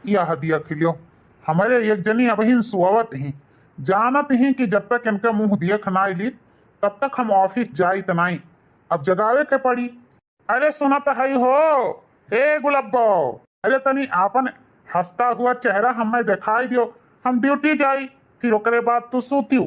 यह दिया खिलियो हमारे एक जनी अबहिन सुवत ही जानत ही कि जब तक इनका मुंह देख ना ली तब तक हम ऑफिस जाइत नहीं। अब जगावे के पड़ी। अरे सुनत है हो ए गुलब्बो, अरे तनी आपन हंसता हुआ चेहरा हमें दिखाई दियो, हम ड्यूटी जाई फिर ओकरे बाद तू सूतियो।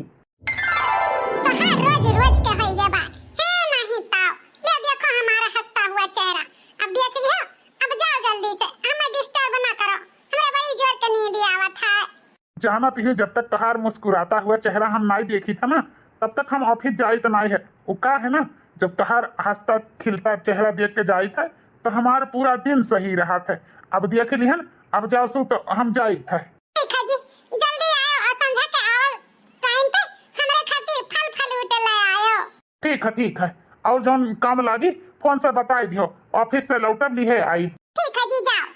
रोज रोज के है ये बात है नहीं ताओ, ये देखो हमारा हंसता हुआ चेहरा। अब देख लियो, अब जाओ जल्दी से, हमें डिस्टर्ब ना करो, हमें बड़ी जोर के नींद आवत है। जानत ही जब तक तहार मुस्कुराता हुआ चेहरा हम नहीं देखी था ना तब तक हम ऑफिस जाई तो नहीं है। वो का है ना, जब तहार हंसता खिलता चेहरा देख के जाई था तो हमारा पूरा दिन सही रहा था। अब देख लिहन, अब जाओ सो तो हम जाई था। ठीक है जी, जल्दी आओ और समझा के आओ टाइम पे, हमारे खातिर फल फ्रूट ले आयो। ठीक है और जौन काम लागी फोन से बताई दियो, ऑफिस से लौटब ली है आई। ठीक है जी, जाओ।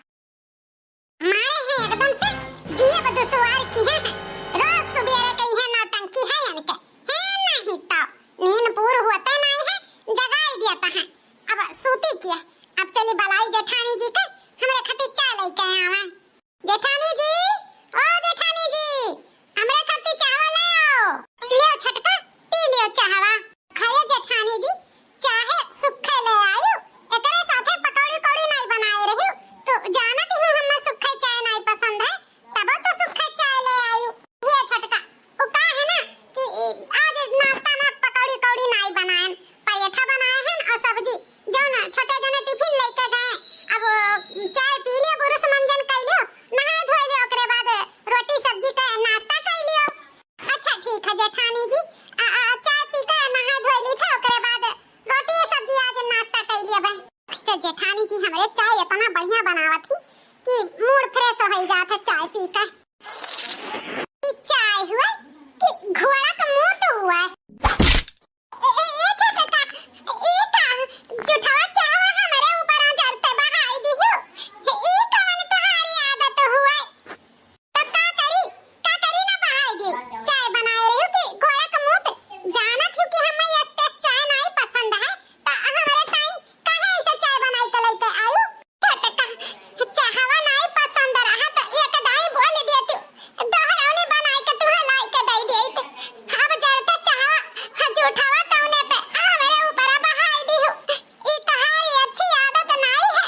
मारे हैं एकदम से दिए बदसुआर की है, रोज सुबेरे कही है नौटंकी है इनके, है नहीं तो नींद पूर होता नहीं है, जगाई देता है। अब सूती किया, अब चली बलाई जेठानी जी के हमारे खातिर चाय लेके आवे। जेठानी जी, ओ जेठानी जी, हमारे खातिर चाय लाओ। लियो छटका, पी लियो चाहवा। खाए जेठानी जी, चाहे सुखे ले आयो, एकरे साथे पकौड़ी कौड़ी नहीं बनाए रही तो जानत हूं हमें सुखे चाय नहीं पसंद है, तब तो सुखे चाय ले आयो। ये छटका वो का है ना कि आज नाश्ता में पकौड़ी कौड़ी नहीं बनाए, पराठा बनाए हैं और सब्जी, जो ना छोटे जने टिफिन लेके गए। अब चाय पी लियो, बुरुस मंजन कर लियो, नहा धो लियो, ओकरे बाद रोटी सब्जी का नाश्ता कर लियो। अच्छा ठीक है जेठानी जी, चाय पी के नहा धो ली था, ओकरे बाद रोटी सब्जी आज नाश्ता कर लियो भाई। तो जेठानी जी हमारे चाय इतना बढ़िया बनावत थी कि मूड फ्रेश हो जाता चाय पी कर। चाय हुआ कि घोड़ा का मुंह तो हुआ है। ए छोटा ए का जुठावा चावा हमारे ऊपर आ जाते बहाई दियो, ए कवन तुम्हारी आदत हुआ है। तब का करी ना बहाई दी, चाय बनाए रही कि घोड़ा का मुंह पे जानत हूं कि हमें ये चाय नहीं पसंद है, तो हमारे टाइम काहे ऐसा चाय बनाई के लेके आयो। छोटा चाहवा नहीं पसंद रहा तो एक दाई बोल देती, दोहरौनी बनाई के तुम्हें लाई के दे देती। अब जलते चाहवा झूठावा तौने पे हमारे ऊपर बहाई दी हो, ई तुम्हारी अच्छी आदत नहीं है,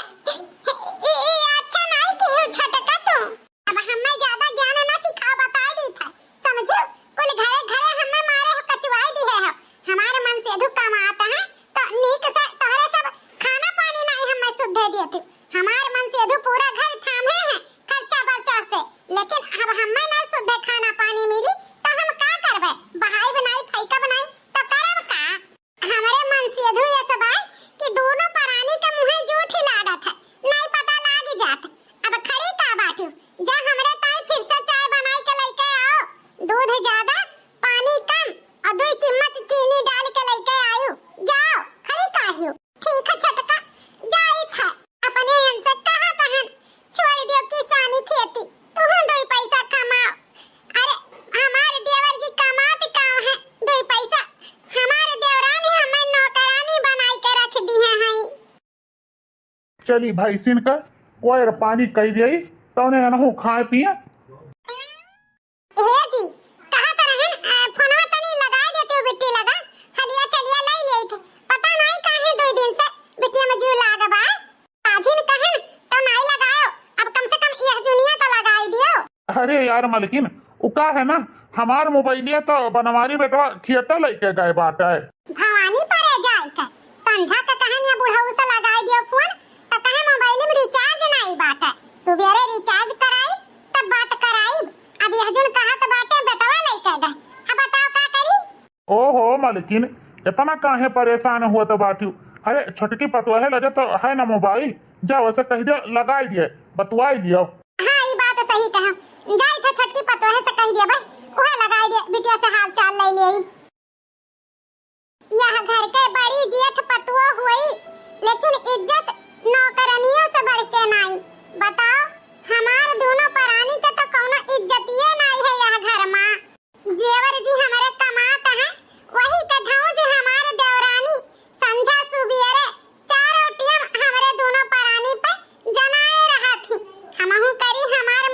ई अच्छा नहीं की हो छोटका तुम। अब हमें ज्यादा ज्ञान ना सिखा बता दी था, समझो कुल घरे घरे हमें मारे हो कचवाई दी है। हमारे मन से दुख कम आता है तो नीक से तोहरे सब खाना पानी नहीं हमें शुद्ध देती। हमारे मन से दुख पूरा घर थामे है खर्चा बर्चा से, लेकिन अब हमें ना शुद्ध खाना पानी मिली तो हम का करबे, बहाई बनाई फैका बनाई तो करब का। हमारे मन से धु ये सब है कि दोनों प्राणी के मुंह झूठी लागत है, नहीं पता लाग जात। अब खड़ी का बाटू, जा हमरे ताई फिर से चाय बनाई के लेके आओ, दूध ज्यादा पानी कम और 2 चम्मच चीनी डाल के लेके आयो। जाओ खड़ी काहियो। ठीक है छटका, जाई था अपने से कहा तहन छोड़ दियो किसानी खेती, तू 2 पैसा कमाओ। अरे हमारे देवर जी कमात काम है 2 पैसा, हमारे देवरानी हमें नौकरानी बनाई के रख दी है। चली भाई सिन का कोयर पानी कही दिई तौने अनहु खाए पिए। ए जी कहा तो रहन फोनवा तनी लगा देते हो, बिट्टी लगा हदिया चलिया ले लेत, पता नहीं काहे 2 दिन से बिटिया में जीव लागबा। आजिन कहन तो नहीं लगाओ, अब कम से कम यह जुनिया तो लगाई दियो। अरे यार मलकिन वो का है ना, हमार मोबाइलिया तो बनवारी बेटवा खियता लेके गए बाटा है। भवानी परे जाई के संझा के कहन या बुढ़ऊ से लगाई दियो फोन, तो कहे मोबाइल में रिचार्ज नहीं बाटा, सुबेरे रिचार्ज कराई तब बात कराई। अब यह जुन कहा तो बाटे बेटवा लेके गए, अब बताओ का करी। ओहो मलकिन इतना काहे परेशान हुआ तो बाटू, अरे छोटकी पतवाहे लगे तो है ना मोबाइल, जाओ ऐसे कह दियो लगाई दिए बतवाई दियो। हाँ ये बात सही कहा, जाई था छोटकी पतवाहे से कह दिया भाई ओहे लगाई दे, बिटिया से हाल चाल ले लेई। यह घर के बड़ी जेठ पतुआ हुई, लेकिन इज्जत नौकरानियों से बढ़ के नहीं। बताओ हमार दोनों प्राणी के तो कोनो इज्जत ये नहीं है यह घर में। जेवर जी हमारे कमाता है, वही के धाऊ जी हमारे देवरानी संझा सुबेरे 4 रोटियां हमारे दोनों प्राणी पे जनाए रहा थी। हमहु करी हमार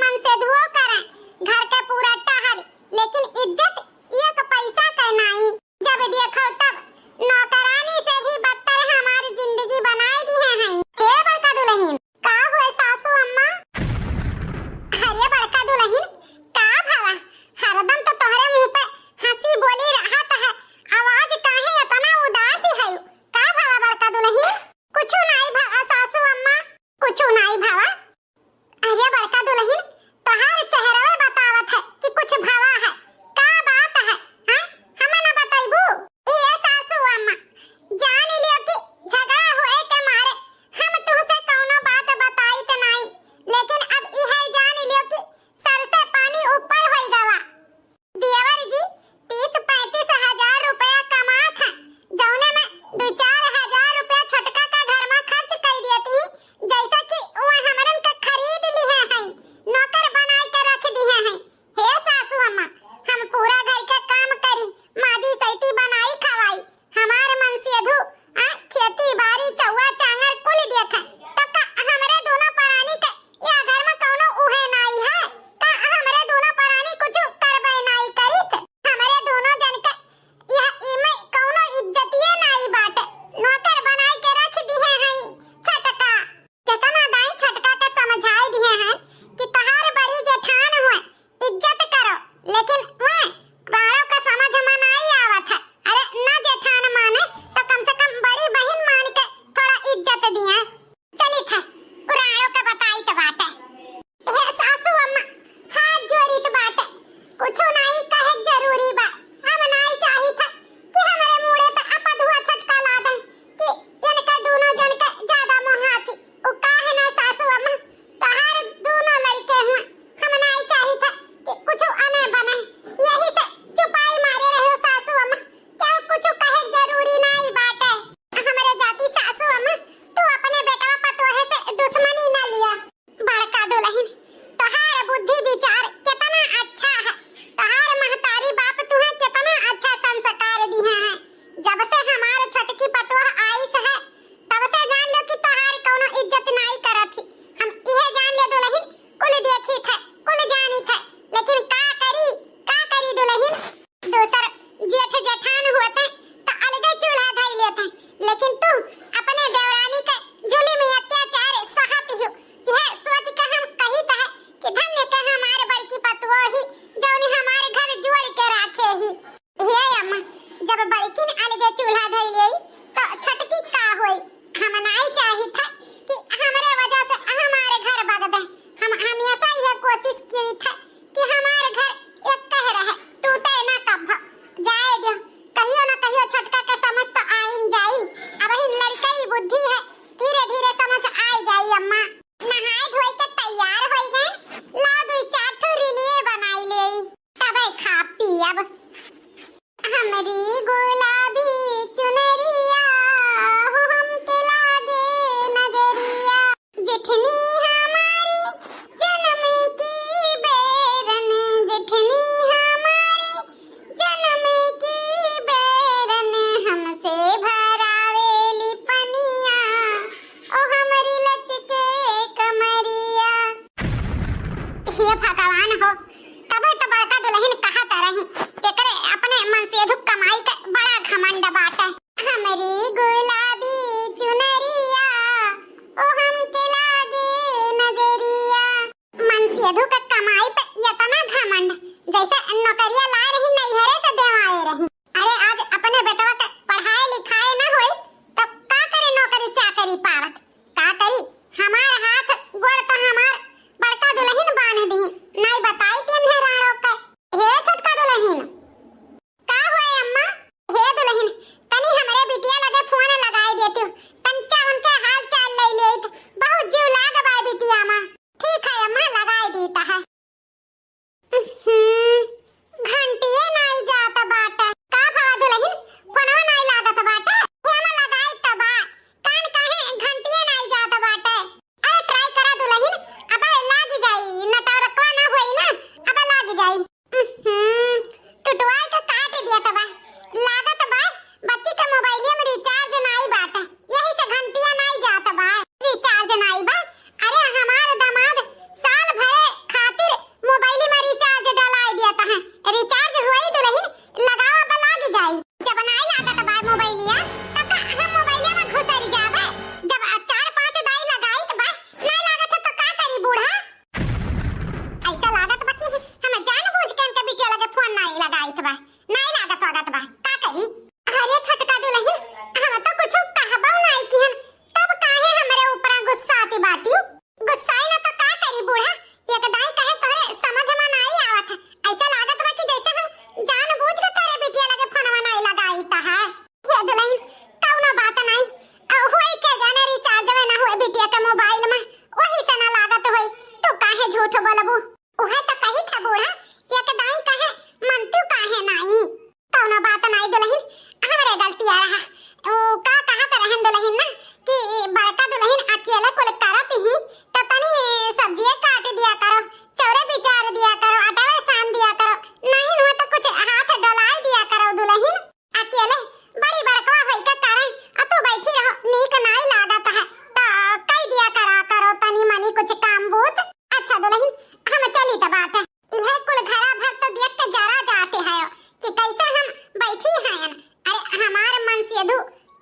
नीक नाई लागत है तो कई दिया करो तनी मनी कुछ काम बूत। अच्छा दुल्हन हम चली त बात है यह कुल घरा भर तो देख के जरा जाते हैं कि कैसे हम बैठी हैं। अरे हमार मन से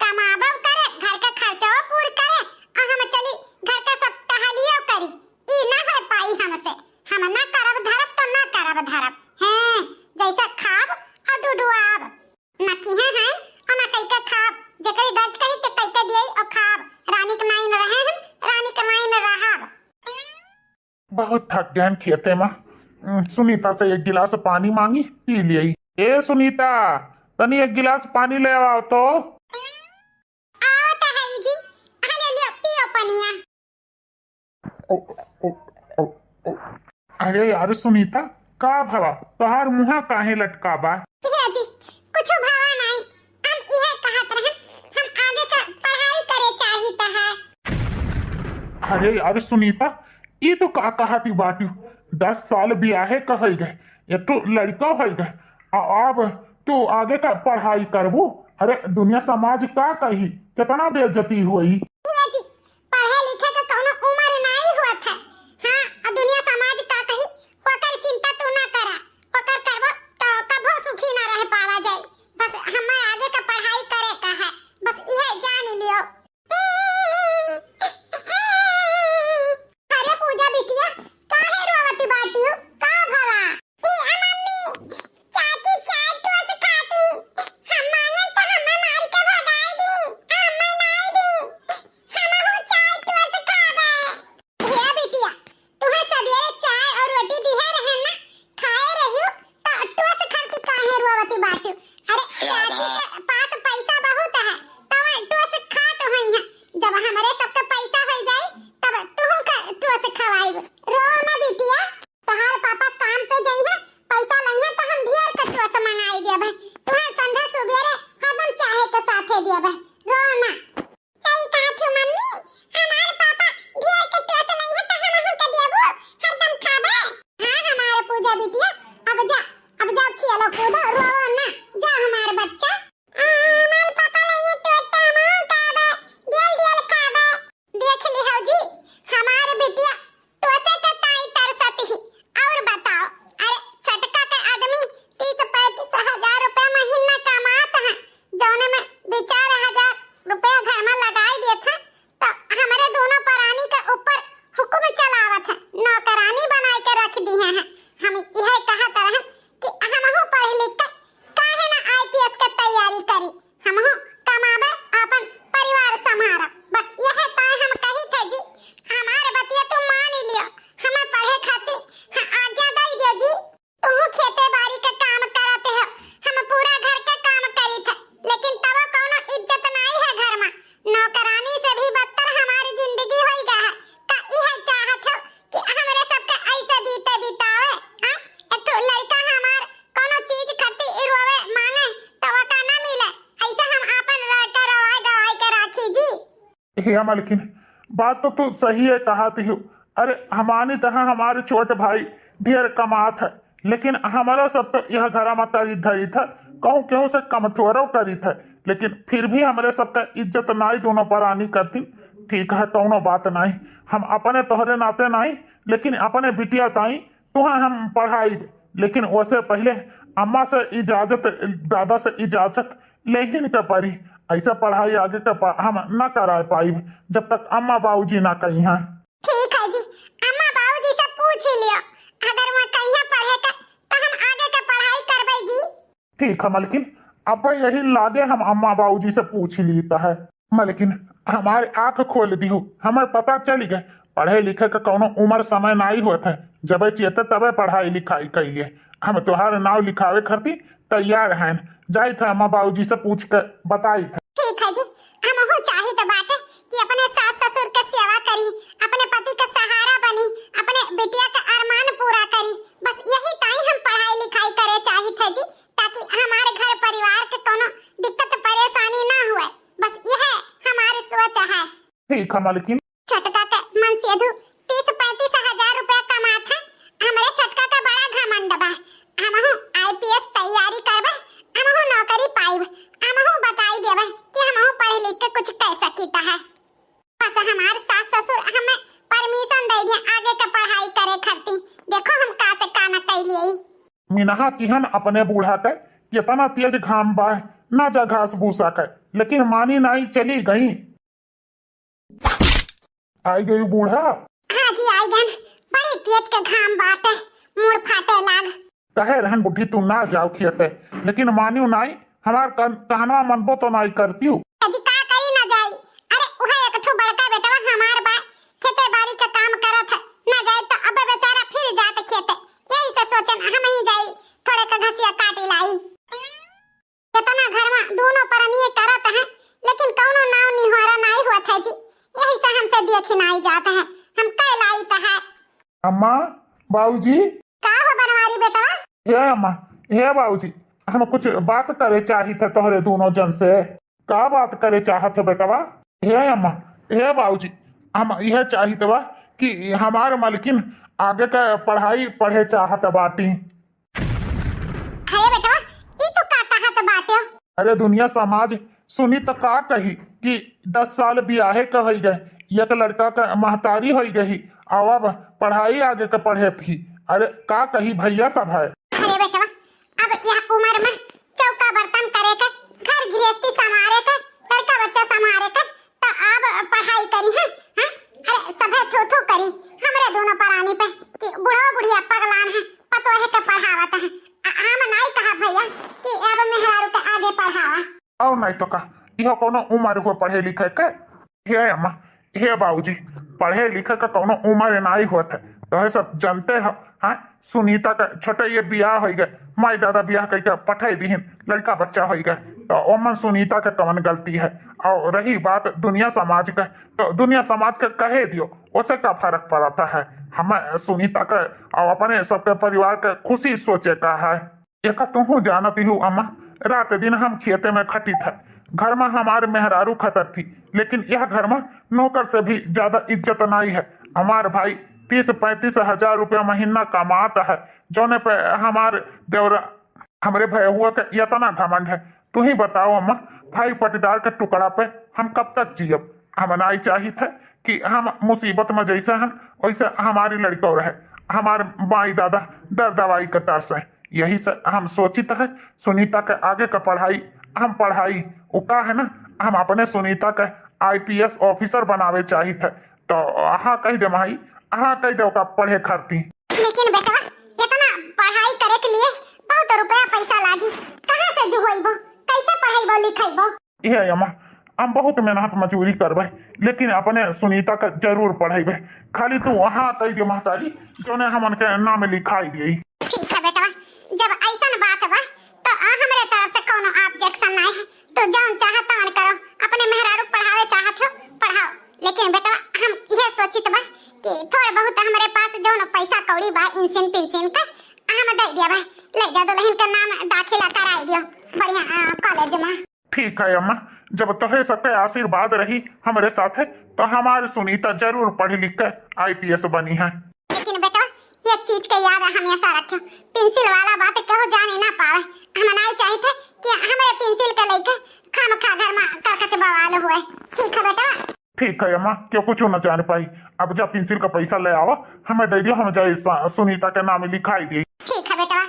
कमाबो करे घर का खर्चा पूर करे और हम चली घर का सब टहलियो करी ई ना है पाई हमसे। हम ना करब धरब तो ना करब धरब हैं जैसा खाब और डुडुआब ना किहे हैं और ना कई का खाब जकरी गज कही तो कई का दियई और खाब रानी के माई न रहे हैं रानी के माई न रहब। बहुत थक गए खेते में। सुनीता से एक गिलास पानी मांगी पी लियई। ए सुनीता तनी एक गिलास पानी ले आओ तो। आओ तो है जी हले लियो पियो पनिया। ओ, ओ, ओ, ओ। अरे यार सुनीता का भवा तोहार मुहा काहे लटका बा। ये जी कुछ भावा नहीं हम यह कहत रहे हम आगे का पढ़ाई करे चाहित है। अरे यार सुनीता ये तो का कहती बाटी 10 साल ब्याहे कहई गए ये तो लड़का हो गए अब तू आगे का पढ़ाई करबू। अरे दुनिया समाज का कही कितना बेइज्जती हुई। ये जी पढ़े लिखे का कोनो उम्र नहीं हुआ था। हां अब दुनिया समाज का कही होकर चिंता तू ना करा होकर करबो तो कबो सुखी ना रह पावा जाए। बस हमें आगे का पढ़ाई करे का है बस यह जान लियो। अरे पूजा बिटिया काहे रोवती बाटियो का भला ई मम्मी चाची चाय तो से खाती हम मांगे तो हमें मार के भगाई दी हमें नहीं दी हम हो चाय तो से खावे। हे बिटिया तुम्हें सवेरे चाय और रोटी दी है रहे ना खाए रहियो तो तो से खाती काहे रोवती बाटियो। अरे चाची के पास पैसा बहुत है तब तो से खात होई है जब हमारे सबका पैसा हो जाए तब तू का तो से खवाई। रो ना बिटिया तहार पापा काम पे गई है पैसा लइहे तो हम ढेर का तो से मंगाई देबे तुम्हें संध्या सुबेरे हरदम चाहे के साथे देबे रो ना। सही कहा थी मम्मी हमारे पापा ढेर के तो से लइहे तो हम के देबो हरदम खाबे। हां हमारे पूजा बिटिया अब जा खेलो कूदो रो ना जा हमारे बच्चा हमारे पापा लइहे तो हम खाबे डेल खाबे। देख ली हो जी हमारे बिटिया टोसे का ताई तरसती ही और बताओ। अरे छटका के आदमी 30-35 हजार रुपए महीना कमाता है जौने में 2-4 हजार रुपए घर में लगाई देता तो हमारे दोनों परानी के ऊपर हुक्म चलावत है नौकरानी बना के रख दी है। हम यह कहत रहे कि हम हो पढ़ लिख के काहे ना आईपीएस के तैयारी करी हम हो कमावे अपन परिवार संभाल बस यह ताय हम कही थे जी हमारे बतिया तुम मान लियो हमें पढ़े खातिर आज्ञा दई दियो जी। तुम खेते बाड़ी के काम करते हो हम पूरा घर के काम करी थे लेकिन तब कोनो इज्जत नहीं है घर में नौकरानी से भी बदतर हमारी जिंदगी होई गया है का यह चाहत हो कि हमरे सबके ऐसे बीते बितावे। हां एक तो लड़का हमार कोनो चीज खती रोवे मांगे तो का ना मिले ऐसे हम अपन लड़का रवाई गवाई के राखी जी। हे मलकिन बात तो तू सही है कहती हूँ। अरे हमारी तरह हमारे छोटे भाई ढेर कमात है लेकिन हमारा सब तो यह घर में करी धरी था कहूँ केहू से कमचोरो करी था लेकिन फिर भी हमारे सबका इज्जत नाई दोनों परानी करती। ठीक है कौनो बात नहीं हम अपने तोहरे नाते नहीं लेकिन अपने बिटिया ताई तुहा हम पढ़ाई लेकिन वैसे पहले अम्मा से इजाजत दादा से इजाजत लेकिन के परी ऐसा पढ़ाई आगे का हम न करा पाई जब तक अम्मा बाबूजी ना कही हैं। ठीक है जी अम्मा बाबूजी से पूछ ही लियो अगर वो कहिए पढ़े का तो हम आगे का पढ़ाई करबे जी। ठीक है मलकिन अब यही लागे हम अम्मा बाबूजी से पूछ ही लेता है। मलकिन हमारे आंख खोल दी हो हमें पता चल गए पढ़े लिखे का कोनो उम्र समय नहीं होता है जब चेते तबे पढ़ाई लिखाई कहिए हम तुम्हारे नाव लिखावे खरती तैयार हैं जाई था अम्मा बाबूजी से पूछ कर बताई था। ठीक है जी हम हो चाहे तो बात है कि अपने सास ससुर का सेवा करी अपने पति का सहारा बनी अपने बिटिया का अरमान पूरा करी बस यही ताई हम पढ़ाई लिखाई करे चाहिए थे जी ताकि हमारे घर परिवार के कोनो दिक्कत परेशानी ना हुए बस यह हमारी सोच है। ठीक है मलकिन छटका का मन सेधु 30-35 हजार रुपए कमात है हमारे छटका का बड़ा घमंड बा हम हो आईपीएस तैयारी करबे हम हो नौकरी पाइब हम हो बताई देबे कि हम हो पढ़े लिख के कुछ कह सकीता है। बस हमारे सास ससुर हमें परमिशन दे दिए आगे का पढ़ाई करे खातिर। देखो हम का से का न कैलिए। मिनहा किहन अपने बूढ़ा के कितना तेज घाम बा ना जा घास भूसा के, लेकिन मानी नाई चली गई। आई गई बूढ़ा। हाँ जी आई गन, बड़ी तेज के घाम बाटे, मुड़ फाटे लाग। कहे रहन बुढ़ी तू ना जाओ खेते, लेकिन मानियो नाई हमार कहना मनबो तो नाई करती हूँ। जी का करी ना जाई। अरे उहे एक ठो बड़का बेटवा हमार बा खेते बाड़ी का काम करत है, ना जाई तो अब बेचारा फिर जात खेते। यही से सोचन हम ही जाई थोड़े का घसिया काटी लाई। कितना घर में दोनों परनिए करत है, लेकिन कौनो नाव निहोरा नहीं हुआ था जी। यही से हमसे देखी नहीं जाता है, हम कह लाई तो है। अम्मा बाबूजी। का हो बनवारी बेटवा? हे अम्मा हे बाबूजी, हम कुछ बात करे चाही थे तोहरे दोनों जन से। का बात करे चाहत है बेटवा? हे अम्मा हे बाबूजी, हम यह चाहिए बा कि हमार मलकिन आगे का पढ़ाई पढ़े चाहत बाटी। अरे बेटवा ई तो का कहत बाटे? अरे दुनिया समाज सुनी तो का कही कि 10 साल बियाहे का हो गए, एक लड़का का महतारी हो गई और अब पढ़ाई आगे का पढ़े थी। अरे का कही भैया सब है। अरे बेटवा अब यह उम्र में चौका बर्तन करे का, घर गृहस्थी संभाले का, लड़का बच्चा संभाले का, तो अब पढ़ाई करी है? अरे सभे थू थू करी हमरे दोनों परानी पे कि बुढ़ो बुढ़िया पगलान है पतो है के पढ़ावत है। हम नहीं कहा भैया कि अब मेहरारू के आगे पढ़ावा। और नहीं तो का यह कोनो उम्र हुआ पढ़े लिखे के? हे अम्मा हे बाबूजी, पढ़े लिखे का कोनो उम्र नहीं होता है, तो सब जानते हो। हाँ सुनीता का छोटे ये बियाह हो गए, माई दादा बियाह करके पठाई दीन, लड़का बच्चा हो गए, तो ओमन सुनीता का कौन गलती है? और रही बात दुनिया समाज का, तो दुनिया समाज का कहे दियो, उसे का फर्क पड़ता है? हमें सुनीता का और अपने सबके परिवार का खुशी सोचे का है। एक तुम जानती हूँ अम्मा, रात दिन हम खेते में खटी था, घर में हमारे मेहरारू खतर थी, लेकिन यह घर में नौकर से भी ज्यादा इज्जत नहीं है। हमारे भाई 30-35 हजार रुपया महीना कमाता है, जोने पे हमारे देवरा हमरे भैया का इतना घमंड है। तू ही बताओ अम्मा, भाई पटीदार के टुकड़ा पे हम कब तक जियब? हम नहीं चाहिए थे कि हम मुसीबत में जैसे हैं वैसे हमारी लड़कों रहे, हमारे माई दादा दर दवाई के तरस है। यही से हम सोचित है सुनीता के आगे का पढ़ाई हम पढ़ाई उका है ना, हम अपने सुनीता के IPS ऑफिसर बनावे चाहिए थे। तो हाँ कह दे माई, हाँ कह दे का पढ़े खरती। लेकिन बेटा इतना पढ़ाई करे के लिए बहुत रुपया पैसा लागी, कहाँ से जुहोइबो? कैसे पढ़ाइबो लिखाइबो? ये अम्मा हम बहुत मेहनत मजूरी करबे, लेकिन अपने सुनीता का जरूर पढ़ेबे। खाली तू वहाँ कह दे महतारी जो ने हम उनके नाम लिखाई दी। ठीक है बेटा, जब ऐसा बात बा तो हमारे तरफ से कोनो ऑब्जेक्शन नहीं है, तो जौन चाहता है करो। अपने मेहरारू पढ़ावे चाहत हो पढ़ाओ, लेकिन बेटा हम यह सोचित बा कि थोड़ा बहुत हमारे पास जौन पैसा कौड़ी बा इंसिन पिंसिन का हम दे दिया बा, ले जा दुल्हन का नाम दाखिला कराई दियो बढ़िया कॉलेज में। ठीक है अम्मा, जब तोहे सबके आशीर्वाद रही हमारे साथ है, तो हमारी सुनीता जरूर पढ़ लिख कर IPS बनी है। लेकिन बेटा ये चीज के याद हमेशा रखो, पेंसिल वाला बात कहो जाने ना पावे। हम नहीं चाहते कि हमें पेंसिल के लेके खामखा घर में करकच बवाल हुए। ठीक है बेटा? ठीक है अम्मा, क्यों कुछ न जान पाई। अब जब पेंसिल का पैसा ले आवा हमें दे दियो, हम जाए सुनीता के नाम लिखाई दी। ठीक है बेटा।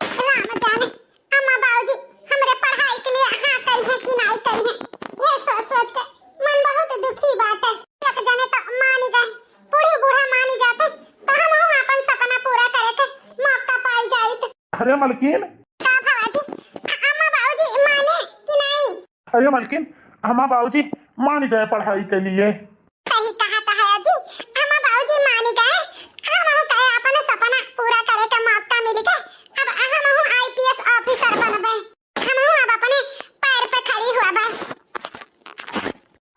राम जाने अम्मा बाबूजी हमरे पढ़ाई के लिए हाँ करी है कि नहीं करी है, ये सोच सोच के मन बहुत दुखी बात है। एक जने तो मान गए, बूढ़ी बूढ़ा मान जाते तो हम अपन सपना पूरा करे के मौका पाई जाइत। अरे मलकिन, का बाबूजी अम्मा बाबूजी माने कि नहीं? अरे मलकिन अम्मा बाबूजी मान गए पढ़ाई के लिए। सही कहा था है जी, अम्मा बाबूजी मान गए। हम कहे अपना सपना पूरा करे का मौका मिल गया। अब हम IPS ऑफिसर बनबे, हम अब अपने पैर पे खड़ी हुआ बा।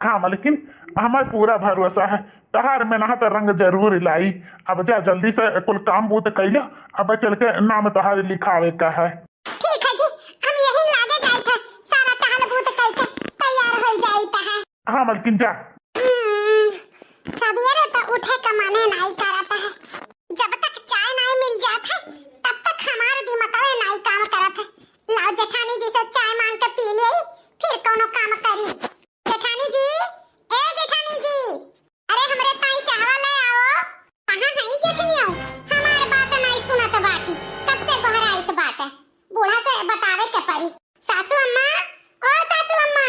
हाँ मलकिन हमारे पूरा भरोसा है, तहार मेहनत रंग जरूर लाई। अब जा जल्दी से कुल काम बूत कैलो, अब चल के नाम तहार लिखावे का है। ठीक है जी, हम यही लागे जाए थे, सारा टहल बूत करके तैयार हो जाता है। हाँ मलकिन जा। सवेरे तो उठे का मन नहीं करता है, जब तक चाय नहीं मिल जाता तब तक हमारे दिमाग में नहीं काम करता है। लाओ जेठानी जी से चाय मांग के पी ले, फिर फिर कोनो काम करी। जेठानी जी, ए जेठानी जी, अरे हमरे ताई चाहवा ले आओ। कहां है जेठनियो? हमारे बात नहीं सुनत बाटी, कब से बहराइत बाटे। बूढ़ा से बतावे के पड़ी। सासू अम्मा, ओ सासू अम्मा,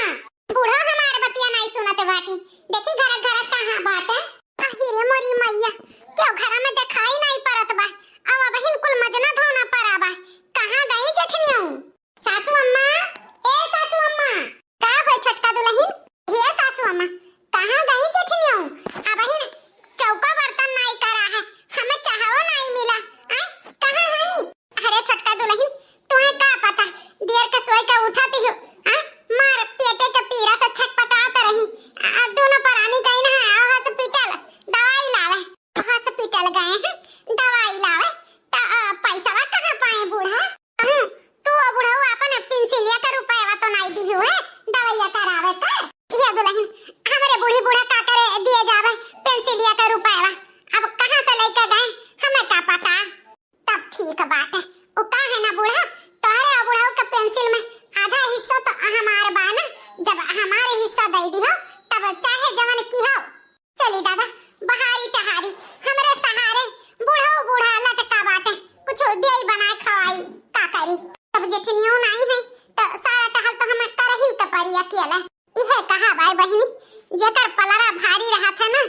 बूढ़ा हमारे बतिया नहीं सुनत बाटी। देखी घर घर कहां बाटे। अहिरे मोरी मैया, क्यों घर में दिखाई नहीं पड़त बा। अब बहिन कुल मजना धोना पड़ा बा। कहां गई जेठनियो? सासू अम्मा, ए सासू अम्मा, का होय छटका दुल्हन? ये सासू अम्मा, कहां गई जेठनियो? अब बहिन चौका बर्तन नहीं करा है, हमें चाहो नहीं मिला। कहां है? अरे छटका दुल्हन, तुम्हें का पता, देर के सोई के उठती हो, मार पेटे के पीरा से छटपटात रही। दोनों प्राणी गई ना हॉस्पिटल दवाई लावे। हॉस्पिटल गए हैं दवाई लावे, तो पैसा कहां पाए बूढ़ा? तू बूढ़ा अपन पेंसिलिया का रुपया तो नहीं दी है दवाइया करावे का। ये दुल्हन हमारे बूढ़ी बूढ़ा का करे दिए जावे पेंसिलिया का रुपया। अब कहां से लेके गए हमें का पता। तब ठीक बात है, वो का है ना बूढ़ा, तोहरे बूढ़ा के पेंसिल में आधा हिस्सा तो हमारे बा ना। जब हमारे हिस्सा दे दी हो तब चाहे जवन की हो। चली दादा बहारी टहारी हमरे सहारे बूढ़ा बूढ़ा लटका बाटे, कुछ देई बनाए खवाई का करी। तब जेठनियो नहीं है तो सारा टहल तो हमें करही के पड़ी अकेला। इहे कहा भाई बहिनी, जेकर पलरा भारी रहा था ना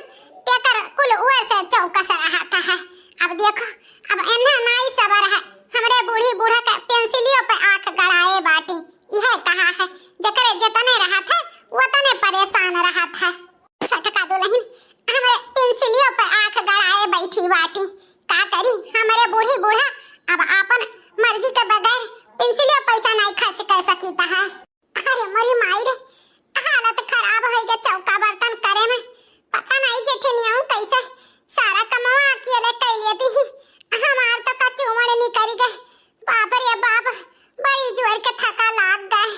तेकर कुल उए से चौकस रहा था। अब देखो अब एन्ना नहीं सबर है, हमरे बूढ़ी बूढ़ा का पेंसिलियों पे आंख गड़ाए बाटी। यह कहा है जकरे जतने रहा था वतने परेशान रहा था। छटका दुल्हन हमारे पेंसिलियों पे आंख गड़ाए बैठी बाटी। का करी हमारे बूढ़ी बूढ़ा अब अपन मर्जी के बगैर पेंसिलियों पैसा नहीं खर्च कर सकीता है। अरे मोरी माई रे, हालत खराब हो गई चौका बर्तन करे में। पता नहीं जेठनिया कैसे सारा कमावा अकेले कर लेती ही। हमार तो कचूमड़ निकल गए। बाप रे बाप, बड़ी जोर के थका लाग गए।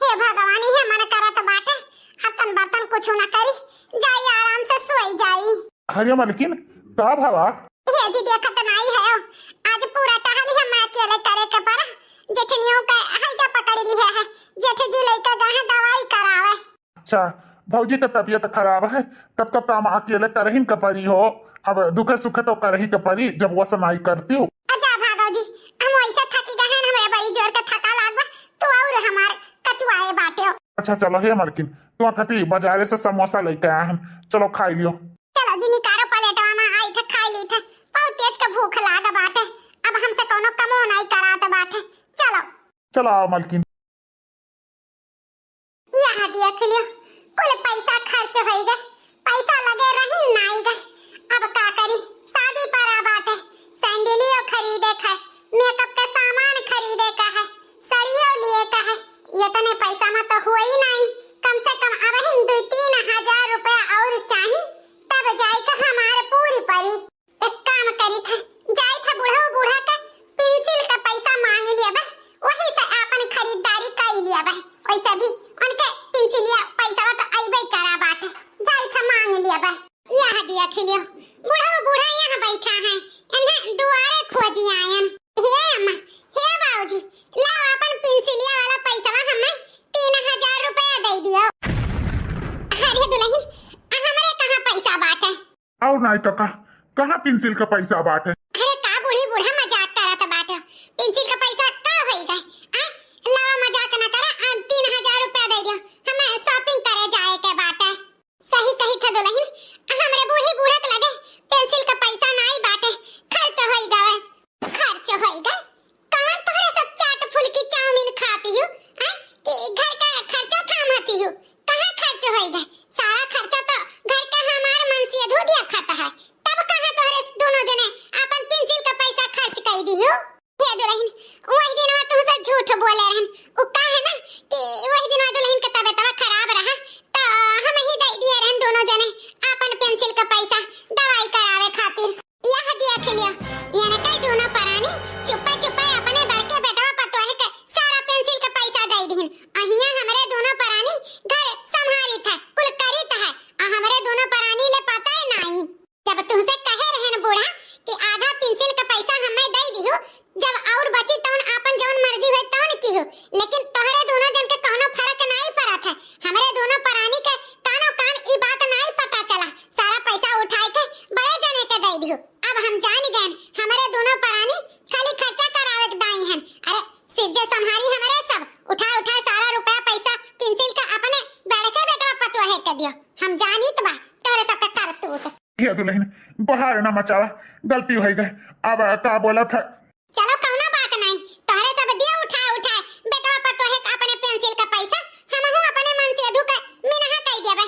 हे भगवान, हे मन करत बाटे हतन बर्तन कुछ ना करी, जाई आराम से सोई जाई। अरे मलकिन का भावा? ये जी देखत नहीं है, आज पूरा टहली हम अकेले करे के पर जेठनियों का हल्का पकड़ ली है। जेठ जी लेके गए हैं दवाई करावे। अच्छा, भौजी का तबीयत खराब है तब तो काम अकेले करही के परी हो। अब दुख सुख तो करही के परी जब वो समाई करती हो। अच्छा भागो जी, हम वैसे थकी गए हैं, हमें बड़ी जोर के थका लागबा तो और हमार कचुआए बाटे हो। अच्छा चलो हे मलकिन, तू कति बाजारे से समोसा लेके आया हम, चलो खाई लियो। चलो जी निकारो प्लेटवा में आई थे खाई ली थे। बहुत तेज के भूख लाग बाटे, अब हमसे कोनो कमो नहीं करात बाटे। चलो चलो आओ मलकिन। यहाँ देख लियो कुल पैसा खर्च हो गए, पैसा लगे रही नहीं गए। अब का करी, शादी पर बाटे, सैंडलियो खरीदे का है, मेकअप का सामान खरीदे का है, साड़ियों लिए का है। इतने पैसा में तो हुआ ही नहीं। कम से कम अब हम 2-3 हजार रुपया और चाहिए तब जाए का हमारे पूरी परी। एक काम करी था, जाए था बूढ़ा बूढ़ा का पेंसिल का पैसा मांग लिया बा, वही से अपन खरीदारी कर लिया बा। वैसे भी उनके पेंसिलिया पैसा तो आइबे करा बाटे, जाए था मांग लिया बा। यहाँ देख लियो बूढ़ा बूढ़ा यहाँ बैठा है, इन्हें दुआरे खोजी आयन। हे अम्मा, हे बाबूजी, लाओ अपन पेंसिलिया वाला पैसा हमें 3000 रुपया दे दियो। अरे दुल्हन हमरे कहाँ पैसा बाटे? और नहीं तो कहाँ पेंसिल का पैसा बाटे? अरे का बूढ़ी बूढ़ा मजाक करत बाटे, पेंसिल का पैसा का होई गए? लाओ मजाक न करा, 3000 रुपया दे दियो, हमें शॉपिंग करे जाए के बाटे। सही कही था दुल्हन, हमरे बूढ़ी बूढ़ा के लगे पेंसिल का पैसा नहीं बाटे, खर्च होई गए। खर्च होई गए? कहां तोहरे सब चाट फुल्की चाउमीन खाती हूं, घर का खर्चा थामती हूं। कहां खर्च होई गए? सारा खर्चा तो घर का हमार मन से धो दिया खाता है। तब कहां तोहरे दोनों जने अपन हम जानित बा तोरे सब का करतूत। ये दुल्हन बाहर ना मचावा, गलती हो गई। अब का बोला था? चलो कौनो बात नहीं, तोरे सब दिया उठा बेटवा पर तोहे अपने पेंसिल का पैसा हमहू अपने मन से अधू का मिनहा कई देबे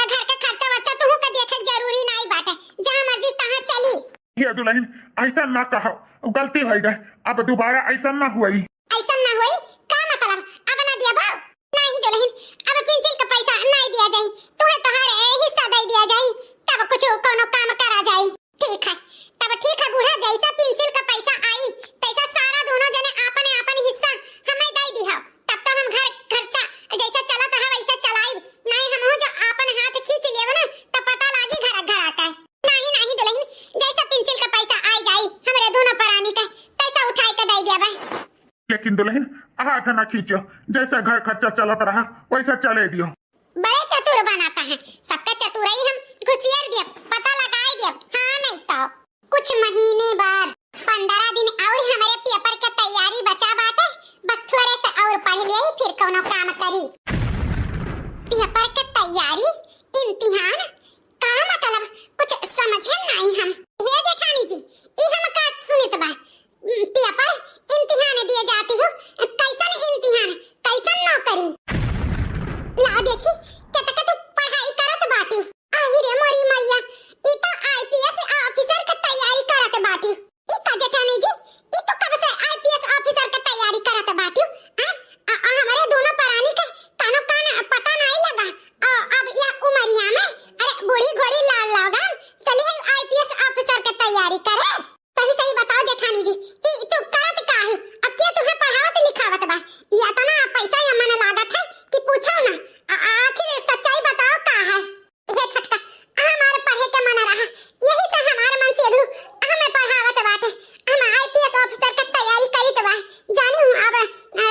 घर का खर्चा वर्चा तू का देखे जरूरी नहीं बाटे, जहां मर्जी तहां चली। ये दुल्हन ऐसा ना कहो, गलती हो गई, अब दोबारा ऐसा ना हुई। ऐसा ना होई का मतलब? अब ना दिया भाव नहीं दुल्हन, अब पेंसिल का पैसा नहीं दिया जाई, तोहे तोहार हिस्सा दे दिया जाई, तब कुछ कोनो काम करा जाई। ठीक है, तब ठीक है बूढ़ा, जैसा पेंसिल का पैसा आई तैसा सारा दोनों जने आपने अपन हिस्सा हमें दे दिया, तब तो हम घर खर्चा जैसा चलत है वैसा चलाई। नहीं हम जो अपन हाथ खींच लेब ना तब पता लागी घर आता है। नहीं दुल्हन, जैसा पेंसिल का पैसा आई जाई हमरे दोनों परानी का पैसा उठाई के दे दिया बा। लेकिन दुल्हन हाथ ना खींचो, जैसा घर खर्चा चलत रहा वैसा चले दियो। बड़े चतुर बनाता है, सबका चतुराई हम घुसियर दिया पता लगाए दिया। हाँ नहीं तो कुछ महीने बाद 15 दिन और हमारे पेपर का तैयारी बचा बाटे, बस थोड़े से और पढ़ लिए फिर कोनो काम करी। पेपर का तैयारी, इम्तिहान का मतलब कुछ समझे नहीं हम। हे जेठानी जी ई हम का सुनित बा, पेपर इम्तिहान दिए जाती हो, कैसन इम्तिहान कैसन नौकरी? ला देखी केतका तू पढ़ाई करत बाटू। आई रे मोरी मैया, ई तो आईपीएस ऑफिसर का तैयारी करत बाटू। ई का जेठानी जी ई तो कब से आईपीएस ऑफिसर का तैयारी करत बाटू? हमारे दोनों परानी का कानो कान पता नहीं लगा। अब या उमरिया में अरे बूढ़ी घोड़ी लाल लगाम चली है आईपीएस ऑफिसर का तैयारी करे। सही बताओ जेठानी जी ई तू करत का है? अब के तुहे पढ़ावत लिखावत बा? या तो ना पैसा या मन लागत है कि पूछो ना, आखिर सच्चाई बताओ का है? ये छटका हमारे पढ़े के मन रहा, यही तो हमारे मन से अधू हमें पढ़ावत बाटे। हम आईपीएस ऑफिसर का तैयारी करी तो बा, जानी हूं। अब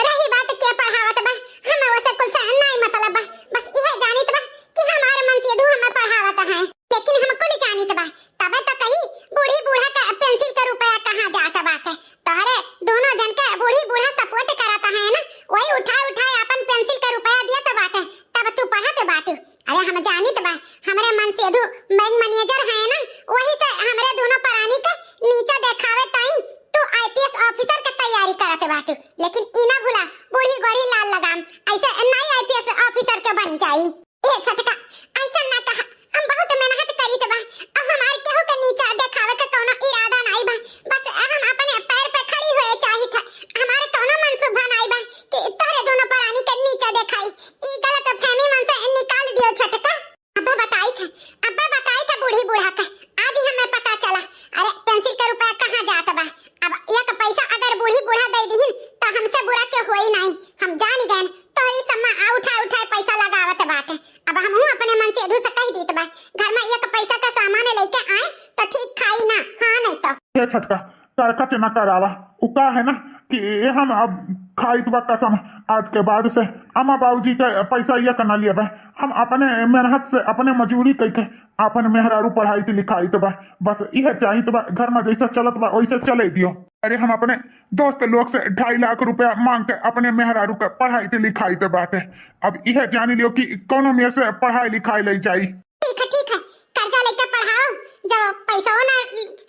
रही बात के पढ़ावत बा, हम वैसे कुछ नहीं मतलब बा, बस यह जानित बा कि हमारे मन से अधू हमें पढ़ावत है। लेकिन हम कुल जानित बा तबे तो कही बूढ़ी बूढ़ा का पेंसिल का रुपया कहां जाता बाटे। तोहरे दोनों जन के बूढ़ी बूढ़ा सपोर्ट करता है ना, वही उठा अपन पेंसिल का रुपया दिया तो बाटे, तब तू पढ़त बाटू। अरे हम जानित बा हमरे मन से अधू बैंक मैनेजर है ना, वही से हमरे दोनों परानी के नीचे देखावे ताई तू आईपीएस ऑफिसर का तैयारी करत बाटू। लेकिन ई ना भूला बूढ़ी गोरी लाल लगाम ऐसे नहीं आईपीएस ऑफिसर के बन जाई। ए छटका ऐसा ना कहा, हम बहुत मेहनत करी तो बा, अब हमार केहू के नीचे देखावे का कोनो इरादा नहीं बा, बस हम अपने पैर पे खड़ी हुए चाहिए था। हमारे कोनो मनसूबा नहीं बा कि तोरे दोनों परानी के नीचे देखाई। ई गलत फहमी मन से निकाल दियो छटका। अब्बा बताई था बूढ़ी बूढ़ा का, आज ही हमें पता चला। अरे पेंसिल का रुपया कहां जाता बा? अब एक पैसा अगर बूढ़ी बूढ़ा दे दीहिन तो हमसे बुरा के होई नहीं, हम जान गए तोरी सम्मा उठा पैसा लगावत बाटे। अब हम अपने मन से अधू से कह दीत बा घर में एक पैसा का सामान लेके आए तो ठीक खाई ना, हाँ नहीं तो। ये छटका करका चना करावा, उका है ना कि हम अब खाई तो कसम आज के बाद से अम्मा बाबूजी का पैसा ये करना लिया बा, हम अपने मेहनत से अपने मजूरी करके अपन मेहरारू पढ़ाई थी लिखाई तो बा, बस यह चाहिए तो बा घर में जैसा चलत बा वैसे चले दियो। अरे हम अपने दोस्त लोग से 2.5 लाख रुपया मांग के अपने मेहरारू का पढ़ाई थी लिखाई तो बाटे। अब यह जान लियो कि कोनो में से पढ़ाई लिखाई ले जाई। ठीक है कर्जा लेके पढ़ाओ, जब पैसा ना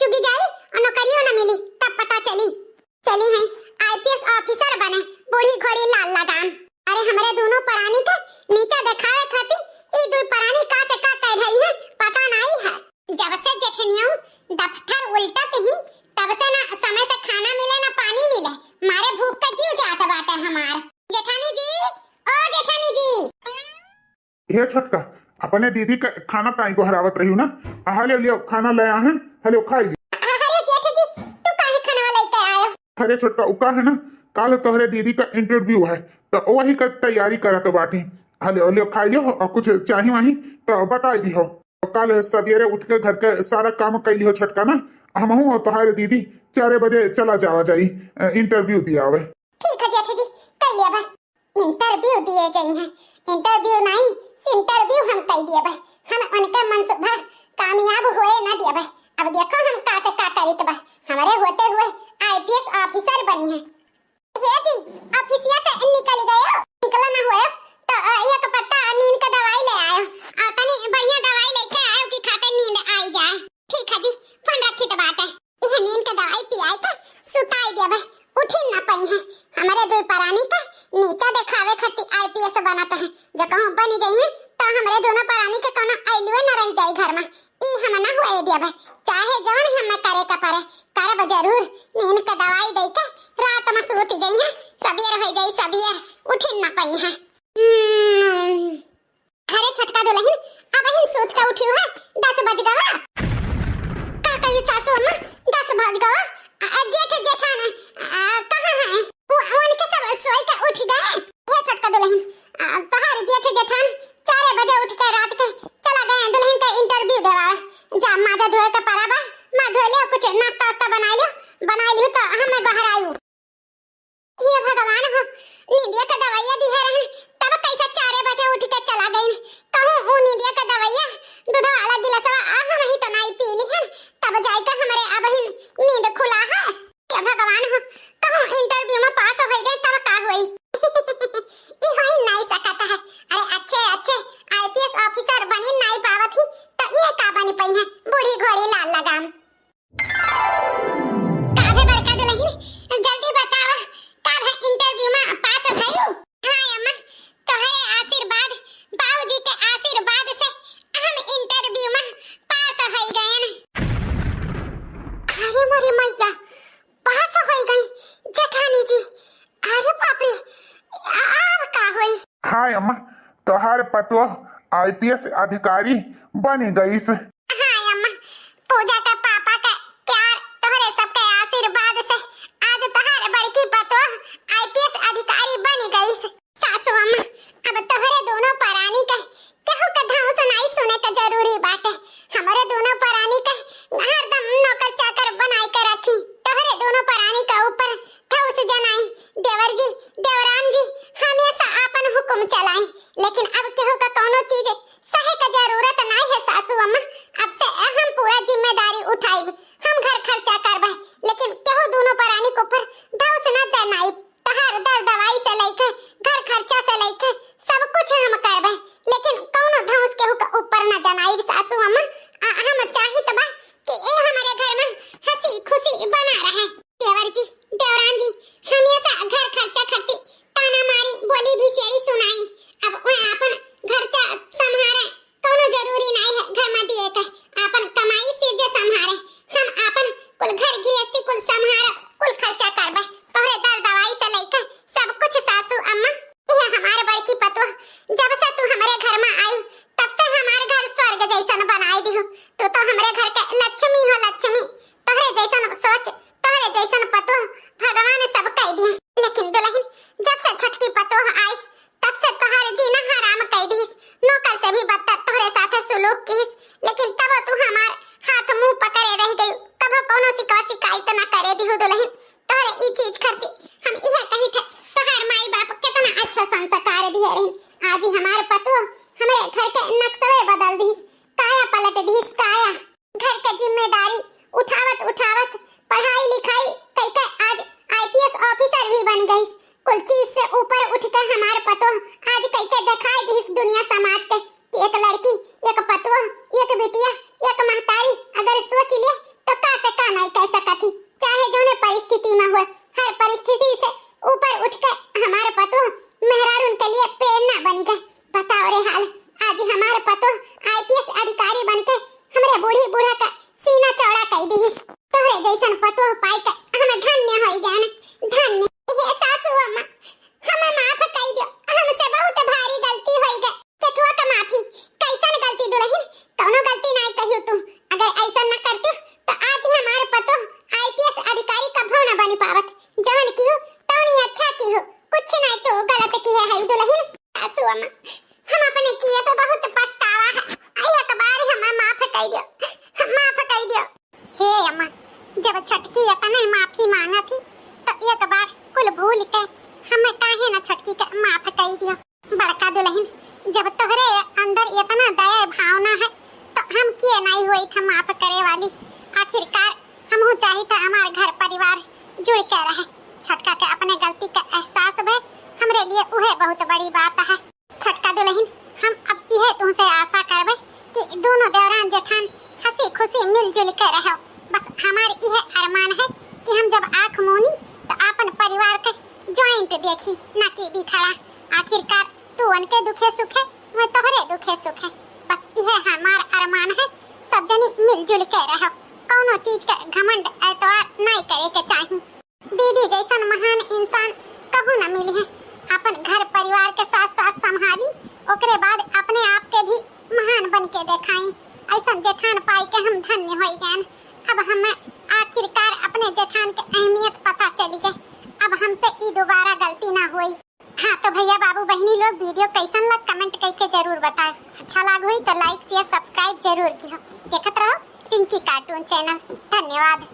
चुगी जाई और नौकरियों ना मिली तब पता चली है आईपीएस ऑफिसर बने बूढ़ी घोड़ी लाल लगाम। अरे हमारे दोनों परानी के नीचे दिखावे खाती ई दो परानी का से का कह रही है पता नहीं है। जब से जेठनियों दफ्तर उल्टत ही तब से ना समय से खाना मिले ना पानी मिले, मारे भूख का जीव जाता बाटे हमार। जेठानी जी ओ जेठानी जी। ये छटका अपने दीदी का खाना ताई को हरावत रही ना, हले लियो खाना ले आहन, हले खाई। अरे जेठ जी तू काहे खाना लेके आयो? अरे छटका उका है ना काल तोहरे दीदी का इंटरव्यू है तो वही का तैयारी करत बाटी, हले लियो खाई लियो और कुछ चाहिए वही तो बता दियो। कल सवेरे उठ के घर के सारा काम कर लियो छटका ना, हम हूँ तुम्हारे दीदी 4 बजे चला जावा जाई इंटरव्यू दिया हुए। ठीक है जेठ जी कर लिया बा, इंटरव्यू दिए गई हैं, इंटरव्यू नहीं इंटरव्यू हम कर दिए बा, हम उनका मनसूबा कामयाब हुए ना दिया बा। अब देखो हम का से का करित बा, हमारे होते हुए आईपीएस ऑफिसर बनी है। हे जी ऑफिसिया से निकल गए, निकला ना हुए तो एक पत्ता नींद का दवाई ले आयो और तनी बढ़िया दवाई लेके आयो कि खाते नींद आई जाए। ठीक है जी, फोन रखी तो बात है। यह नींद का दवाई पियाई का सुताई दिया भाई, उठी ना पई है। हमारे दो परानी का नीचा दिखावे खती आईपीएस बनाता है। जो कहूं बनी जाइए तो हमारे दोनों परानी के कोनो आइलुए न रह जाए घर में। ई हम ना हुए दिया भाई, चाहे जवन हम करे का परे करब जरूर। नींद का दवाई दे के रात में सोती जाइए, सबेर हो जाई सबेर, उठी ना पई है। अरे छोटका दुल्हन अब हम सोत का उठी है, 10 बज गवा। का कही सासू अम्मा 10 बज गवा। जेठ जेठान कहां है? वो उनके सब सोई का उठ गए। ये छोटका दुल्हन तोहार जेठ जेठान 4 बजे उठ के रात के चला गए दुल्हन का इंटरव्यू देवा। जा माजा धोए के पराबा, मां धो ले, कुछ नाश्ता वास्ता बना लियो तो हम बाहर आयु। ये भगवान हो, नींदिया का दवाइया दी है रहन, तब कैसे 4 बजे उठ के चला गई। कहूं वो नींदिया का दवाइया दूध वाला गिलासवा हम ही तो नहीं पी ली है, तब जाकर हमारे अब ही नींद खुला है। ये भगवान हो, कहूं इंटरव्यू में पास हो गए तब का हुई। ये होई नहीं सकता है। अरे अच्छे आईपीएस ऑफिसर बनी नहीं पावत ही तो ये का बनी पई है, बूढ़ी घोड़ी लाल लगाम। काहे बड़का दुल्हन जल्दी बतावा, कब है इंटरव्यू में पास भइयो? हां अम्मा, तोहरे आशीर्वाद, बाबूजी के आशीर्वाद से हम इंटरव्यू में पास हो गए। अरे मोरी मैया, पास हो गई जेठानी जी। अरे बाप रे, अब का होई? हाय अम्मा, तोहार पतो आईपीएस अधिकारी बनी गई से। हां अम्मा, पूजा का पापा का प्यार तोहरे सबके आशीर्वाद से आज तोहार बड़की पतो आईपीएस अधिकारी बनी गई से। सासू अम्मा, अब तोहरे दोनों परानी का केहू का धाव सुनाई सुने का जरूरी बात है। हमारे दोनों परानी का हरदम नौकर चाकर बनाई के रखी। तोहरे दोनों परानी का ऊपर ठौस जनाई, देवर जी देवरान जी हमेशा अपन हुक्म चलाई। लेकिन अब केहू का कोनो चीज सहे का जरूरत नहीं है सासू अम्मा। अब से हम पूरा जिम्मेदारी उठाई, हम घर खर्चा करबे, लेकिन केहू दोनों परानी के ऊपर धौस न जनाई। तोहर दर दवाई से लेके घर खर्चा से लेके सब कुछ हम करबे, लेकिन कोनो धौस केहू का ऊपर न जनाई सासू अम्मा। हम चाही तबा कि ए हमारे घर में हंसी खुशी बना रहे। देवर जी देवरान जी हमेशा घर खर्चा खर्ची ताना मारी बोली भी सेरी सुनाई। अब वो अपन खर्चा संभारे, कोनो जरूरी नहीं है घर में दिए के अपन कमाई से जे संभारे। हम अपन कुल घर गृहस्थी कुल संभारे, कुल खर्चा करबे, तोहरे दर दवाई से लेके सब कुछ सासू अम्मा। ये हमारे बड़की पतो, जब से तू हमारे घर में आई तब से हमारे घर स्वर्ग जैसन बनाई दी हो। तू तो हमारे घर के लक्ष्मी हो, लक्ष्मी। तोहरे जैसन सोच, तोहरे जैसन पतो भगवान सब कह दिए। लेकिन दुल्हन जब से छटकी पतो आई तब से तोहरे जीना हराम कह दी। नौकर से भी बदतर तोहरे साथ सुलूक कीस, लेकिन तब तू हमार हाथ मुंह पकड़े रह गई, कभी कोनो शिकायत न करे दी हो दुल्हन। तोहरे ई चीज करती हम यह कही थे तोहर माई बाप कितना अच्छा संस्कार दिए रहे। आज ही हमारे पतो हमारे घर के नक्शे बदल दी, काया पलट दी, काया। घर की जिम्मेदारी उठावत पढ़ाई लिखाई कई आज आईपीएस ऑफिसर भी बन गई। कुल चीज से ऊपर उठ के हमारे पतो आज कई दिखाई दी इस दुनिया समाज के कि एक लड़की, एक पतो, एक बिटिया, एक महतारी अगर सोच ले तो का से का नहीं कह सकती। चाहे जोने परिस्थिति में हो, हर परिस्थिति से ऊपर उठ के हमारे पतो मेहरारून के लिए प्रेरणा बन गए। बताओ रे हाल, आज हमारे पतो आईपीएस अधिकारी बनके हमरे बूढ़ी बूढ़ा का सीना चौड़ा कर दी। तोहरे जैसन पतो पाई के हम धन्य हो गए, धन्य। ये सासू अम्मा हमें माफ कर दियो, हमसे बहुत भारी गलती हो गई। केथुआ का माफी, कैसन गलती दुल्हन, कोनो गलती नहीं कहियो तुम। अगर ऐसा न करती तो आज ही हमारे पतो आईपीएस अधिकारी कभो न बनी पावत। जवन की हो तौनी अच्छा की हो, कुछ नहीं तो गलत किया है दुल्हन। सासू अम्मा हम अपने किए पे बहुत पछतावा है, एक बार हमें माफ कर दियो, माफ कर दियो। हे अम्मा, जब छटकी इतने माफी मांगा थी तो एक बार कुल भूल के हमें काहे न छटकी के माफ कर दियो। बड़का दुल्हन जब तोहरे अंदर इतना दया भावना है तो हम किए नहीं हुई था माफ करे वाली। आखिरकार हम चाही था हमारे घर परिवार जुड़ के रहे। छटका के अपने गलती का एहसास है, हमरे लिए उहे बहुत बड़ी बात है। छोटका दुल्हन, हम अब यह तुमसे आशा करबे कि दोनों देवरान जेठान हंसी खुशी मिलजुल के रहो। बस हमारी यह अरमान है कि हम जब आँख मूनी तो अपन परिवार के जॉइंट देखी, ना कि बिखरा। आखिरकार तू उनके दुखे सुखे, मैं तोहरे दुखे सुखे। बस यह हमारा अरमान है, सब जनी मिलजुल के रहो। कौनो चीज के घमंड एतवार नहीं करे के चाहिए। दीदी जैसन महान इंसान कहूँ न मिली है। अपन घर परिवार के साथ साथ संभाली, ओकरे बाद अपने आप के भी महान बन के दिखाई। ऐसा जेठान पाई के हम धन्य हो गए। अब हमें आखिरकार अपने जेठान के अहमियत पता चली गई। अब हमसे ई दोबारा गलती ना हुई। हाँ तो भैया बाबू बहनी लोग, वीडियो कैसन लग कमेंट करके जरूर बताएं। अच्छा लग हुई तो लाइक शेयर सब्सक्राइब जरूर किया। देखते रहो पिंकी कार्टून चैनल। धन्यवाद।